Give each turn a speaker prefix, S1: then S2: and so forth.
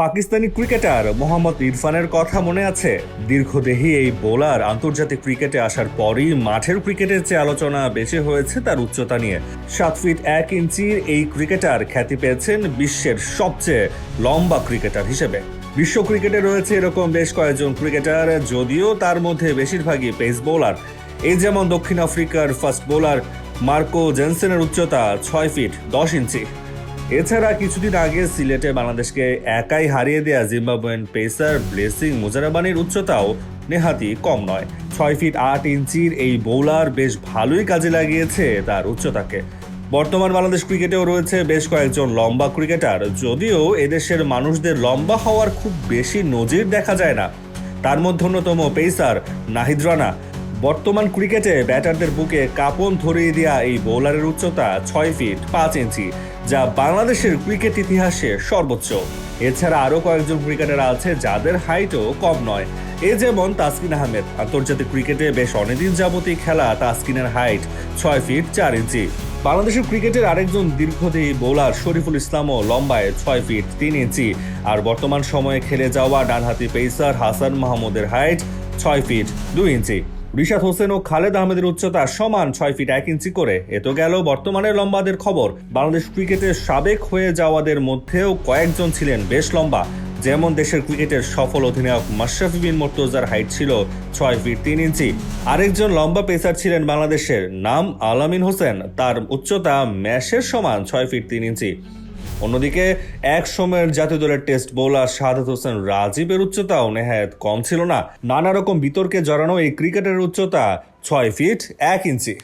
S1: Pakistani cricketer Mohammad ইরফানের কথা মনে আছে? দীর্ঘদেহী এই বোলার আন্তর্জাতিক ক্রিকেটে আসার পরই মাঠের ক্রিকেটের চেয়ে আলোচনা বেশি হয়েছে তার উচ্চতা নিয়ে। 7 ফিট 1 ইঞ্চির এই ক্রিকেটার খ্যাতি পেয়েছেন বিশ্বের সবচেয়ে লম্বা ক্রিকেটার হিসেবে। বিশ্ব ক্রিকেটে রয়েছে এরকম বেশ কয়েকজন ক্রিকেটার, যদিও তার মধ্যে বেশিরভাগই পেস বোলার। এই যেমন দক্ষিণ আফ্রিকার ফাস্ট বোলার মার্কো জেনসেনের উচ্চতা 6 ফিট 10 ইঞ্চি। এছাড়া কিছুদিন আগে সিলেটে বাংলাদেশকে একাই হারিয়ে দেয়া জিম্বাবুয়েন পেসার ব্লেসিং মুজারাবানির উচ্চতাও নেহাতি কম নয়। 6 ফিট 8 ইঞ্চির এই বোলার বেশ ভালোই কাজে লাগিয়েছে তার উচ্চতাকে। বর্তমান বাংলাদেশ ক্রিকেটেও রয়েছে বেশ কয়েকজন লম্বা ক্রিকেটার, যদিও এদেশের মানুষদের লম্বা হওয়ার খুব বেশি নজির দেখা যায় না। তার মধ্যে অন্যতম পেসার নাহিদ রানা। বর্তমান ক্রিকেটে ব্যাটারদের বুকে কাঁপন ধরিয়ে দেওয়া এই বোলারের উচ্চতা 6 ফিট 5 ইঞ্চি, যা বাংলাদেশের ক্রিকেট ইতিহাসে সর্বোচ্চ। এছাড়া আরও কয়েকজন ক্রিকেটার আছে যাদের হাইটও কম নয়। এ যেমন তাসকিন আহমেদ। আন্তর্জাতিক ক্রিকেটে বেশ অনেকদিন যাবতীয় খেলা তাসকিনের হাইট 6 ফিট 4 ইঞ্চি। বাংলাদেশের ক্রিকেটের আরেকজন দীর্ঘদেহী বোলার শরীফুল ইসলামও লম্বায় 6 ফিট 3 ইঞ্চি। আর বর্তমান সময়ে খেলে যাওয়া ডানহাতি পেসার হাসান মাহমুদের হাইট 6 ফিট 2 ইঞ্চি। রিশাদ হোসেন ও খালেদ আহমেদের উচ্চতা সমান 6 ফিট 1 ইঞ্চি করে। এ তো গেল বর্তমানে লম্বাদের খবর। বাংলাদেশ ক্রিকেটের সাবেক হয়ে যাওয়াদের মধ্যেও কয়েকজন ছিলেন বেশ লম্বা। যেমন দেশের ক্রিকেটের সফল অধিনায়ক মাশরাফি বিন মুর্তজার হাইট ছিল 6 ফিট 3 ইঞ্চি। আরেকজন লম্বা পেসার ছিলেন বাংলাদেশের, নাম আলামিন হোসেন। তার উচ্চতা ম্যাশের সমান 6 ফিট 3 ইঞ্চি। অন্যদিকে এক সময়ের জাতীয় দলের টেস্ট বোলার শাহাদাত হোসেন রাজীবের উচ্চতাও নেহায়েত কম ছিল না। নানা রকম বিতর্কে জড়ানো এই ক্রিকেটের উচ্চতা 6 ফিট 1 ইঞ্চি।